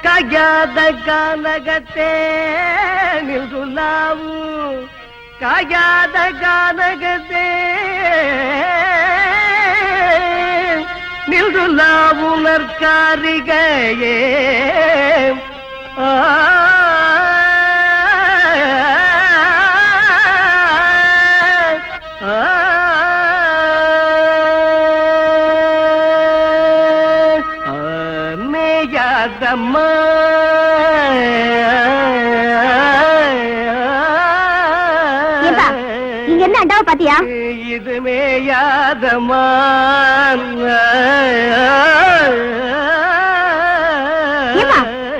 ಕಾಗ್ಯಾದ ಗಾನಗತೆ ನಿಲ್ದು ನಾವು ಕಾಗ್ಯಾದ ಗಾನಗತೆ ನಿಲ್ದು ನಾವು ನರ್ಕಾರಿಗೆ மேயாதம்மா இங்க என்ன அண்டாவை பாத்தியா? இது மேயாதம்மா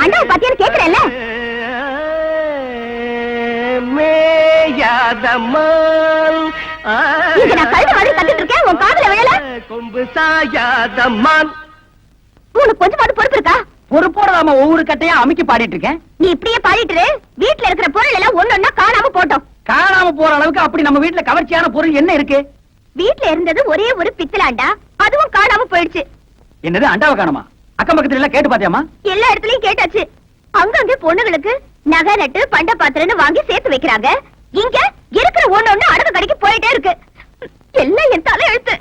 அண்டாவை பாத்தியான்னு கேக்குறேன்ல. மேயாதம்மா இங்க நான் கழுத மாதிரி கத்திட்டு இருக்கேன், உன் காதுல விழல. கொம்பு சாயாதம்மா. உனக்கு கொஞ்சமாவது பொறுப்பு இருக்கா? பொறுப்போட நாம ஒவ்வொரு கட்டையா அமைக்க பாடிட்டு இருக்கேன். நீ இப்படியே பாடிட்டு வீட்டுல இருக்கிற பொருள் எல்லாம் ஒன்னொன்னா காணாம போட்டோம். காணாம போற அளவுக்கு அப்படி நம்ம வீட்டுல கவர்ச்சியான பொருள் என்ன இருக்கு? வீட்டுல இருந்தது ஒரே ஒரு பித்தளாண்டா, அதுவும் காணாம போயிடுச்சு. என்னது அண்டாவை காணுமா? அக்கம் பக்கத்துல எல்லாம் கேட்டு பாத்தியாமா? எல்லா இடத்துலயும் கேட்டாச்சு. அங்கங்க பொண்ணுகளுக்கு நகை நட்டு பண்ட பாத்திரன்னு வாங்கி சேர்த்து வைக்கிறாங்க. இங்க இருக்கிற ஒண்ணு அடகு கடைக்கு போயிட்டே இருக்கு. எல்லாம் என் தலை எழுத்து.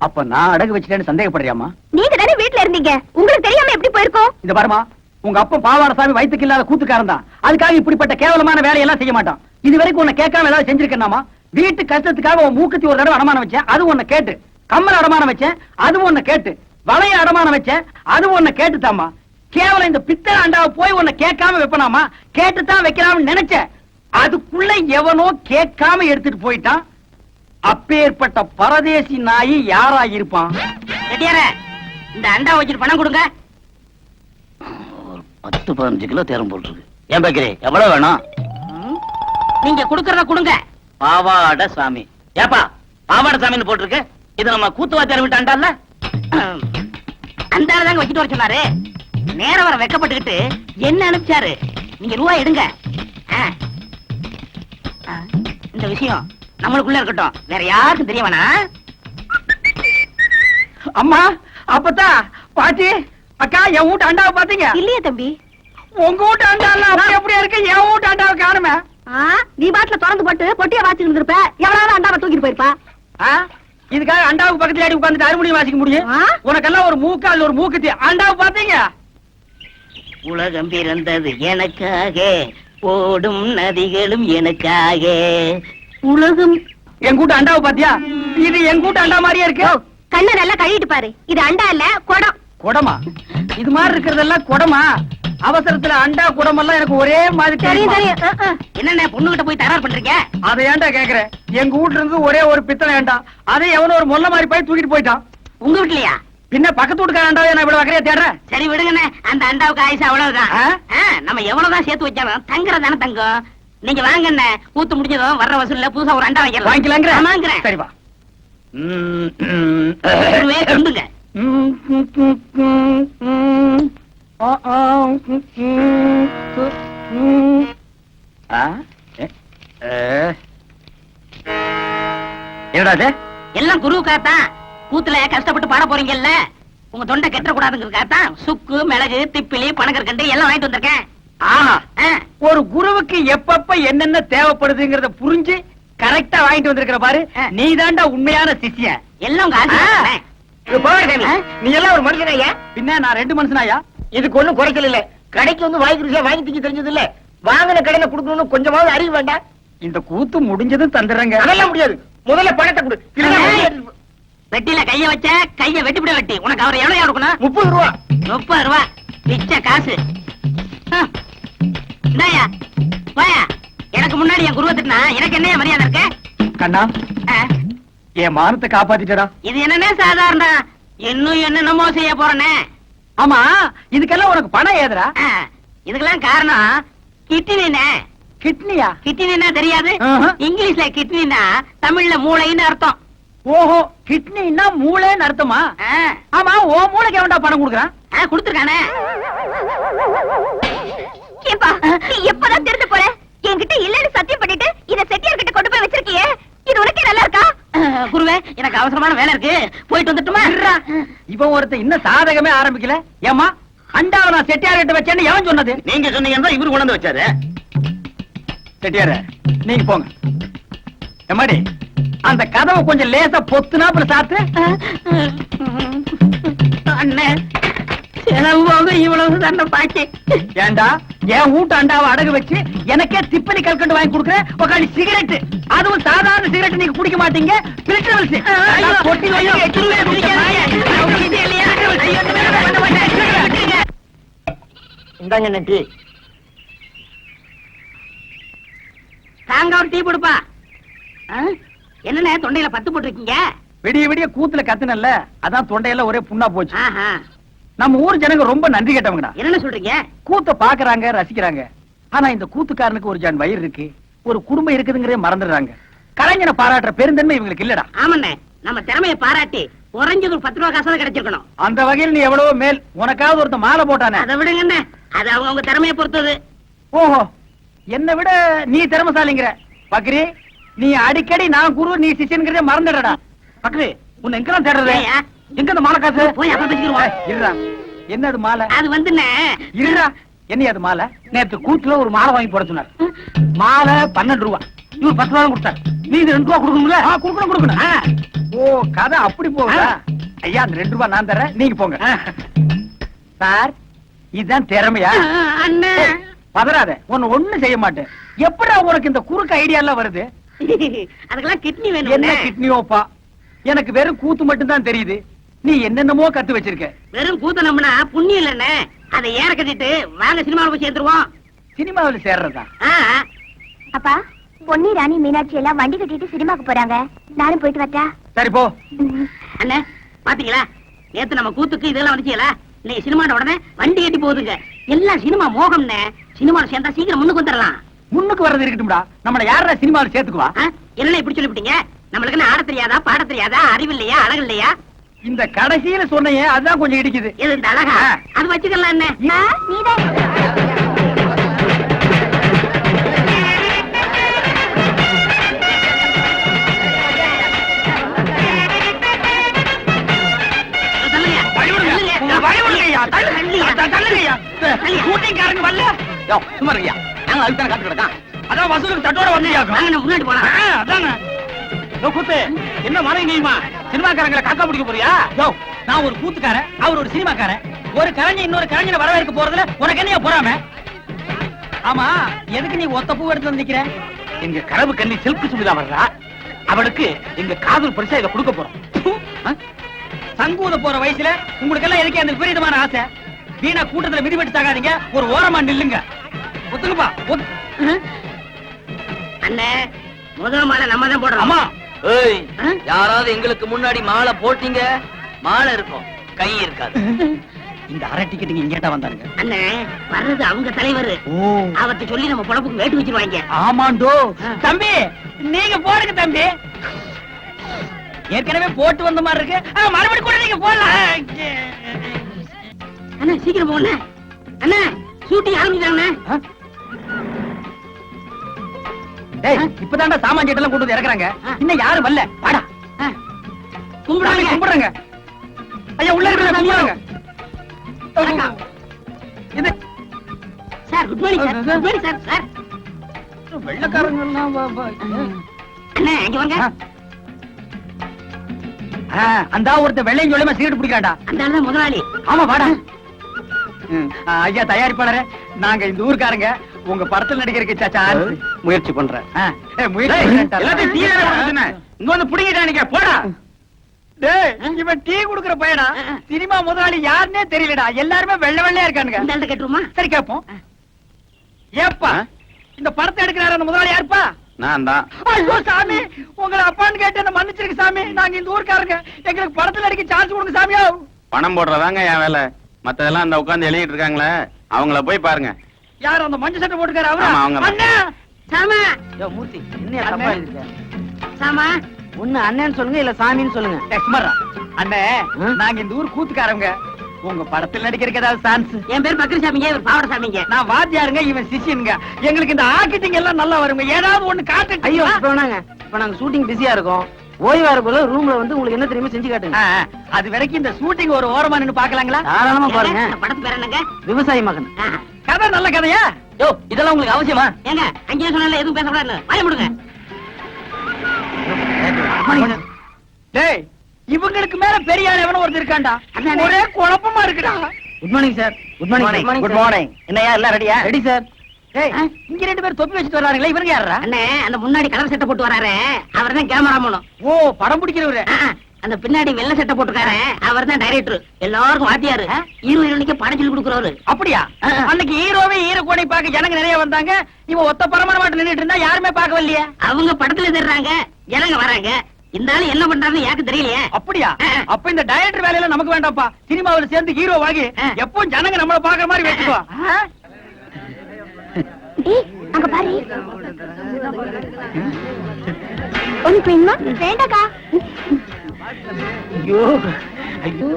அப்ப நான் அடகு வச்சுட்டேன்னு சந்தேகப்படுறியாமா? நீங்க தானே வீட்டுல இருந்தீங்க, உங்களுக்கு தெரியாம எப்படி போயிருக்கோம்? இந்த பாருமா, உங்க அப்பா பாவாடசாமி வயிற்றுக்கு இல்லாத கூத்துக்காரன் தான். அதுக்காக இப்படிப்பட்ட கேவலமான வேலையெல்லாம் செய்ய மாட்டான். இது வரைக்கும் உன்னை கேட்காம ஏதாவது செஞ்சிருக்கேனாமா? வீட்டு கஷ்டத்துக்காக உன் மூக்குத்தி ஒரு தடவை அடமானம் வச்சேன், அது உன்னை கேட்டு. கம்மல் அடமானம் வச்சேன், அது உன்னை கேட்டு. வளைய அடமானம் வச்சேன், அது உன்னை கேட்டுதாமா. கேவலம் இந்த பித்தளை அண்டாவை போய் உன்னை கேட்காம வைப்பனாமா? கேட்டுத்தான் வைக்கலாம்னு நினைச்சேன். அதுக்குள்ள எவனோ கேட்காம எடுத்துட்டு போயிட்டான். அப்பேற்பட்ட பரதேசி நாயி யாரா இருப்பான்? இந்த அண்டா வச்சுட்டு பணம் கொடுங்க. 10-15 கிலோ தேரம் போட்டுருக்கு. ஏன் பாக்கிறே, எவ்வளவு வேணும்? நீங்க கொடுக்கறத கொடுங்க. பாவாட சாமி. ஏப்பா பாவாட சாமின்னு போட்டிருக்கு? இது நம்ம கூத்துவாத்தியார் விட்டு அண்டால அந்த தாங்க வச்சுட்டு வர சொன்னாரு. நேரம் வர வெக்கப்பட்டுக்கிட்டு என்ன அனுப்பிச்சாரு. நீங்க ரூபாய் எடுங்க. இந்த விஷயம் நம்மளுக்குள்ள இருக்கட்டும், வேற யாருக்கும் தெரிய வேணாம். அம்மா, அப்பத்தா, பாட்டி, அக்கா, என் வீட்டு அண்டாவை பாத்தீங்க? இல்லையே தம்பி. உங்க வீட்டு அண்டா அப்படியே இருக்கு, என் வீட்டு அண்டாவை காணுமே. நீ பாட்டுல திறந்து போட்டு பொட்டிய வாசிட்டு இருந்திருப்ப, எவ்வளவு அண்டாவை தூக்கிட்டு போயிருப்பா. இதுக்காக அண்டாவுக்கு பக்கத்துல அடி உட்கார்ந்துட்டு அறுமணியும் வாசிக்க முடியும்? உனக்கெல்லாம் ஒரு மூக்கால் ஒரு மூக்குத்தி. அண்டாவை பாத்தீங்க? உலகம் பிறந்தது எனக்காக, ஓடும் நதிகளும் எனக்காக. உலகம். என் கூட்ட அண்டாவை பாத்தியா? இது என் கூட்ட அண்டா மாதிரியே இருக்கு. கண்ணை நல்லா கழுவிட்டு பாரு. இது அண்டா இல்ல, குடம். குடமா? இது மாதிரி இருக்கிறதெல்லாம் குடமா? அவசரத்துல அண்டா குடம் எல்லாம் எனக்கு ஒரே மாதிரி தெரியும். என்ன பொண்ணு கிட்ட போய் தயார் பண்றீங்க? அதை ஏன்டா கேக்குறேன்? எங்க வீட்டுல இருந்து ஒரே ஒரு பித்தளை ஏண்டா, அதை எவனோ ஒரு மொல்ல மாதிரி போய் தூக்கிட்டு போயிட்டான். உங்க வீட்லயா? பின்ன பக்கத்து வீட்டுக்கார அண்டாவை நான் இவ்வளவு வகையா தேடுறேன். சரி விடுங்கண்ணே, அந்த அண்டாவுக்கு ஆயுசு அவ்வளவுதான். நம்ம எவ்வளவுதான் சேர்த்து வச்சாலும் தங்குறதானே தங்கம். நீங்க வாங்கண்ணே, கூத்து முடிஞ்சதும் வர்ற வசூல்ல புதுசா ஒரு அண்டா வைக்கலாம். வாங்கிக்கலாங்கிறேன். சரி வா. சொல்லுங்க. என்னடா எல்லாம் குருவுக்காத்தான். கூத்துல கஷ்டப்பட்டு பாட போறீங்கல்ல, உங்க தொண்டை கெட்ட கூடாதுங்கிறதுக்காகத்தான் சுக்கு, மிளகு, திப்பிலி, பனகற்கண்டு எல்லாம் வாங்கிட்டு வந்திருக்கேன். ஒரு குருவுக்கு எப்பப்ப என்னென்ன தேவைப்படுதுங்கிறத புரிஞ்சு கரெக்டா வாங்கிட்டு வந்திருக்கிற பாரு. நீ தாண்டா உண்மையான சிஷ்யன். எல்லாம் நீ எல்லாம் ஒரு மனுஷனாயா? பின்ன நான் 2 மனுஷனாயா? இதுக்கு ஒண்ணும் குறைச்சல் இல்ல. கடைக்கு வந்து வாங்கி ருசியா வாங்கி திங்க தெரிஞ்சது இல்ல. வாங்கின கடையில குடுக்கணும்னு கொஞ்சமாவது அறிவு வேண்டாம். இந்த கூத்து முடிஞ்சதும் தந்துடுறேங்க. அதெல்லாம் முடியாது. முதல்ல பணத்தை கொடு. வெட்டில கைய வச்ச கைய வெட்டிவிட வெட்டி. உனக்கு அவர் எவ்வளவு கொடுக்கணும்? 30 ரூபா. 30 ரூபா பிச்ச காசு. இந்தாயா வாயா. எனக்கு முன்னாடி என் குருவத்துனா எனக்கு என்ன மரியாதை இருக்க? கண்ணா, என் மானத்தை காப்பாத்திட்டடா. இது என்னன்னே சாதாரண, இன்னும் என்னென்னமோ செய்ய போறனே. ஆமா, இதுக்கெல்லாம் உனக்கு பணம் ஏதுடா? இதுக்கெல்லாம் காரணம் கிட்னினே. கிட்னியா? கிட்னினா தெரியாது? இங்கிலீஷ்ல கிட்னினா தமிழ்ல மூளைன்னு அர்த்தம். ஓஹோ, கிட்னினா மூளைன்னு அர்த்தமா? ஆமா, ஓ மூளைக்கு எவன்டா பணம் கொடுக்கறான்? கொடுத்துருக்கானே. ஏப்பா, நீ எப்பதான் திருந்த போற? என்கிட்ட எனக்கு அவசரமான வேலை இருக்கு, போயிட்டு வந்துட்டுமா? இவன் ஒருத்தன் இன்னும் சாதகமே ஆரம்பிக்கல. ஏமா அண்டாவை நான் செட்டியார் கிட்ட வச்சேன்னு எவன் சொன்னது? நீங்க சொன்னீங்கன்னா இவரு கொண்டு வந்து வச்சாரு. செட்டியார நீங்க போங்க. எம்மாடி அந்த கதவை கொஞ்சம் லேசா பொத்துனாப்புல சாத்து. அண்ணே, செலவு போக இவ்வளவு தண்டை பாக்கி. ஏண்டா என் வீட்டு அண்டாவை அடகு வச்சு எனக்கே திப்பலி கல்கண்டு வாங்கி கொடுக்குற உக்காடி சிகரெட், அதுவும் சாதாரண சிகரெட் நீங்க குடிக்க மாட்டீங்க. பில்டர் கொட்டி இந்தாங்க நன்றி. தாங்க ஒரு டீ கொடுப்பா. என்னண்ணே தொண்டையில பத்து போட்டிருக்கீங்க? விடிய விடிய கூத்துல கத்துனல்ல, அதான் தொண்டையெல்லாம் ஒரே புண்ணா போச்சு. ஆஹா. நம்ம ஊர் ஜனங்க ரொம்ப நன்றி கேட்டவங்கடா. என்னன்னு சொல்றீங்க? கூத்த பாக்குறாங்க, ரசிக்கிறாங்க. ஆனா இந்த கூத்துக்காரனுக்கு ஒரு ஜான் வயிறு இருக்கு, ஒரு குடும்பம் இருக்குதுங்கிறதே மறந்துடுறாங்க. கலைஞனை பாராட்டுற பெருந்தன்மை இவங்களுக்கு இல்லடா. ஆமாண்ணே, நம்ம திறமையை பாராட்டி குறைஞ்சது ஒரு 10 ரூபா காசாவது கிடைச்சிருக்கணும். அந்த வகையில் நீ எவ்வளவோ மேல். உனக்காவது ஒருத்த மாலை போட்டானே. அதை விடுங்கண்ணே, அது அவங்க திறமையை பொறுத்தது. ஓஹோ, என்னை விட நீ திறமசாலிங்கிற. பக்ரி, நீ அடிக்கடி நான் குரு நீ சிஷ்யன்கிறதே மறந்துடடா. பக்ரி, உன்னை எங்கெல்லாம் தேடுறது? ஏய்யா? எங்க இந்த மாலை காசு? போய் அப்புறம் பேசிக்கிருவோம். இருடா, என்னது மாலை? அது வந்துண்ணே, இருடா, என்ன அது மாலை? நேத்து கூத்துல ஒரு மாலை வாங்கி போட சொன்னார். மாலை 12 ரூபா, இவர் 10 ரூபா கொடுத்தார். நீ இது 2 ரூபா கொடுக்கணும்ல? கொடுக்கணும். ஓ, கதை அப்படி போகுதா? ஐயா, அந்த 2 ரூபா நான் தரேன், நீங்க போங்க. சார், இதுதான் திறமையா? அண்ணே. பதறாத, உன்னை ஒண்ணும் செய்ய மாட்டேன். எப்படா உனக்கு இந்த குறுக்கு ஐடியா எல்லாம் வருது? அதுக்கெல்லாம் கிட்னி என்ன வேணும். கிட்னியோப்பா? எனக்கு வெறும் கூத்து மட்டும் தான் தெரியுது. நீ என்னென்னமோ கத்து வச்சிருக்க. வெறும் கூத்த நம்பினா புண்ணியம் இல்லண்ணே. அதை ஏற கட்டிட்டு வாங்க சினிமாவில் போய் சேர்ந்துருவோம். சினிமாவில் சேர்றதா? அப்பா, பொன்னி ராணி மீனாட்சி எல்லாம் வண்டி கட்டிட்டு சினிமாக்கு போறாங்க. நானும் போயிட்டு வரட்டா? சரி போ. அண்ணே, பாத்தீங்களா, நேத்து நம்ம கூத்துக்கு இதெல்லாம் வந்துச்சீங்களா? இன்னைக்கு சினிமாட உடனே வண்டி கட்டி போகுதுங்க. எல்லாம் சினிமா மோகம்னே. சினிமாவில் சேர்ந்தா சீக்கிரம் முன்னுக்கு வந்துடலாம். முன்னுக்கு வர்றது இருக்கட்டும்டா. நம்மள யாரா சினிமாவில் சேர்த்துக்குவா? என்ன இப்படி சொல்லிவிட்டீங்க? நம்மளுக்கு என்ன ஆட தெரியாதா, பாட தெரியாதா, அறிவு இல்லையா, அழகு இல்லையா? இந்த கடைசியில சொன்னையே அதுதான் கொஞ்சம் இடிக்குது. இது இந்த அழகா? அது வச்சுக்கலாம் என்ன? நீதான் ஷூட்டிங்காரங்க வரல. சும்மா இருக்கியா? நாங்க அதுக்கு தானே காத்து கிடக்கான். அதான் வசூலுக்கு தட்டோட வந்தியாக்கும். வாங்க, முன்னாடி போலாம். அதாங்க. கூத்து என்ன மழை நீயுமா? சினிமாக்காரங்களை காக்கா பிடிக்க போறியா? நான் ஒரு கூத்துக்காரன், அவர் ஒரு சினிமாக்காரன். ஒரு கலைஞர் இன்னொரு கலைஞரை வரவேற்க போறதுல உனக்கு என்னையா போறாம? ஆமா, எதுக்கு நீ ஒத்த பூ எடுத்து வந்திருக்கிற? எங்க கனவு கண்ணி செல்ஃபி சுமிதா வர்றா. அவளுக்கு எங்க காதல் பரிசா இதை கொடுக்க போறோம். சங்கூத போற வயசுல உங்களுக்கு எல்லாம் எதுக்கு அந்த விபரீதமான ஆசை? வீணா கூட்டத்துல மிதிபட்டு சாகாதீங்க, ஒரு ஓரமா நில்லுங்க. ஒத்துக்குப்பா. அண்ணே, முதல் மாலை நம்ம தான் போடுறோம். ஆமா. ஏய், யாராவது எங்களுக்கு முன்னாடி மாலை போட்டீங்க, மாலை இருக்கும், கை இருக்காது. இந்த அரை டிக்கெட்டுங்க இங்கேட்டா வந்தாருங்க. அண்ணே, வர்றது அவங்க தலைவர். அவர்கிட்ட சொல்லி நம்ம பொழப்புக்கு வேட்டு வச்சிருவாங்க. ஆமாண்டோ. தம்பி, நீங்க போடுங்க தம்பி. ஏற்கனவே போட்டு வந்த மாதிரி இருக்கு. மறுபடியும் கூட நீங்க போடலாம். அண்ணா, சீக்கிரம் போங்க அண்ணா. ஷூட்டிங் ஆரம்பிச்சாங்கண்ணே. டேய், இப்பதான்டா சாமான் எல்லாம் கொண்டு வந்து இறக்குறாங்க. இன்னும் யாரும் வரல. வாடா. கும்பிடுறாங்க. கும்பிடுறாங்க. ஐயா, உள்ள இருக்கிற கும்பிடுறாங்க. இது sir, good morning sir. Good morning sir. Sir, வெள்ளக்காரங்க எல்லாம் அண்ணே, இங்க வாங்க. அந்த ஒருத்த வெள்ளையும் சொல்லியமா சிகரெட் பிடிக்கிறான்டா. அந்த ஆளு தான் முதலாளி. ஆமா, வாடா. ஐயா தயாரிப்பாளரே, நாங்க இந்த ஊர்க்காரங்க உங்க படத்தில் நடிக்கிறதுக்கு சான்ஸ் முயற்சி பண்றேன். எல்லாத்தையும் டீ வேற கொடுத்துனே. இங்க வந்து புடிங்கிட்டானீங்க, போடா. டேய், இவன் டீ குடுக்குற பையனா? சினிமா முதலாளி யாருன்னே தெரியலடா. எல்லாருமே வெள்ளை வெள்ளையா இருக்கானுங்க. இந்த ஆள்கிட்ட கேட்டுருமா? சரி, கேப்போம். ஏப்பா, இந்த படத்தை எடுக்கிறாரு அந்த முதலாளி யாருப்பா? நான் தான். ஐயோ சாமி, உங்களை அப்பான்னு கேட்டு என்ன மன்னிச்சிருக்கு சாமி. நாங்க இந்த ஊர்க்காரங்க, எங்களுக்கு படத்துல நடிக்க சான்ஸ் கொடுங்க சாமியா. பணம் போடுறதாங்க என் வேலை. மத்ததெல்லாம் அந்த உட்கார்ந்து எழுதிட்டு இருக்காங்களே, அவங்கள போய் பாருங்க. யார் அந்த மஞ்சள் சட்டை போட்டுக்காரு? அவரா? ஆமா, அவங்க தான். அண்ணா, சாமா, மூர்த்தி என்ன தப்பா எழுதிருக்க? சாமா, ஒண்ணு அண்ணன்னு சொல்லுங்க, இல்ல சாமின்னு சொல்லுங்க. லட்சுமரா அண்ணே, நாங்க இந்த ஊர் கூத்துக்காரங்க. உங்க படத்தில் நடிக்கிறதுக்கு ஏதாவது சான்ஸ்? என் பேர் பக்கரி சாமிங்க, இவர் பாவட சாமிங்க. நான் வாத்தியாருங்க, இவன் சிஷியனுங்க. எங்களுக்கு இந்த ஆக்கிட்டிங் எல்லாம் நல்லா வருங்க. ஏதாவது ஒண்ணு காட்டு. ஐயோ, இப்ப வேணாங்க. இப்ப நாங்க ஷூட்டிங் பிஸியா இருக்கோம். ஓய்வா இருக்குள்ள ரூம்ல வந்து உங்களுக்கு என்ன தெரியுமா செஞ்சு காட்டுங்க. அது வரைக்கும் இந்த ஷூட்டிங் ஒரு ஓரமா நின்னு பாக்கலாங்களா? தாராளமா பாருங்க. இந்த படத்து பேர் என்னங்க? விவசாயி மகன். கதை நல்ல கதையா? யோ இதெல்லாம் உங்களுக்கு அவசியமா? ஏங்க அங்கேயே சொன்னால எதுவும் பேசக்கூடாது, வாய முடுங்க. டேய், இவங்களுக்கு மேல பெரிய ஆள் எவனோ ஒருத்தர் இருக்காண்டா. அதானே. ஒரே குழப்பமா இருக்குடா. Good morning sir. Good morning. Good morning. என்னையா எல்லாம் ரெடியா? Ready sir. டேய், இங்க 2 பேர் தொப்பி வச்சுட்டு வர்றாங்களே, இவங்க யாரா? அண்ணே அந்த முன்னாடி கலர் சட்டை போட்டு வராரு, அவர் தான் கேமரா மூலம். ஓ, படம் பிடிக்கிறவரு. அந்த பின்னாடி வெள்ளை சட்டை போட்டுக்காரு, அவர் தான் டைரக்டர். எல்லாருக்கும் வாத்தியாரு, ஹீரோ ஹீரோனிக்கு படம் சொல்லி கொடுக்குறவரு. அப்படியா? அன்னைக்கு ஹீரோவே ஹீரோ கோணை பார்க்க ஜனங்க நிறைய வந்தாங்க. இவன் ஒத்த பரமான மாட்டு நின்னுட்டு இருந்தா யாருமே பார்க்க வரலையே. அவங்க படத்துல தெரிறாங்க, ஜனங்க வராங்க. இந்த ஆளு என்ன பண்றாருன்னு எனக்கு தெரியலையே. அப்படியா? அப்ப இந்த டைரக்டர் வேலையில நமக்கு வேண்டாம்ப்பா. சினிமாவுல சேர்ந்து ஹீரோ வாங்கி எப்பவும் ஜனங்க நம்மள பாக்குற மாதிரி வச்சுக்கோ. ஏய், அங்க பாரு. உனக்கு வேணுமா? வேண்டாக்கா. ஐயோ ஐயோ.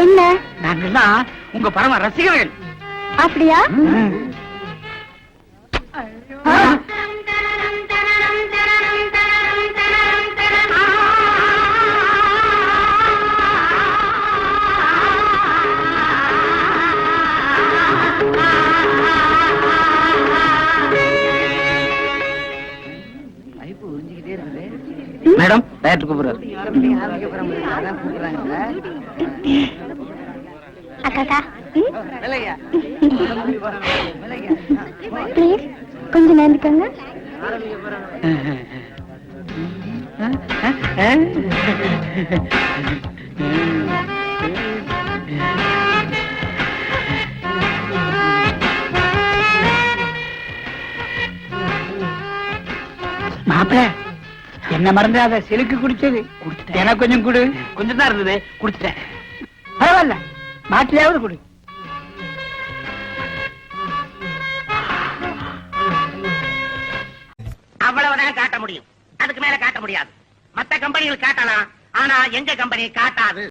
என்ன? நாங்கெல்லாம் உங்க பரம ரசிகர்கள். அப்படியா? மேடம் டைரக்டர் கூப்பிடுறாரு. அக்காக்கா, ப்ளீஸ் கொஞ்சம் நேர்ந்துக்கங்க. மாப்பிள, என்ன மறந்துடாத. சிலுக்கு குடிச்சது எனக்கு கொஞ்சம் கொடு. கொஞ்சம் தான் இருந்தது, குடிச்சிட்டேன். பரவாயில்ல, மாட்டிலையாவது கொடு. அவ்வளவுதான் காட்ட முடியும், அதுக்கு மேல காட்ட முடியாது. மத்த கம்பெனிகள் காட்டலாம், ஆனா எங்க கம்பெனி காட்டாது.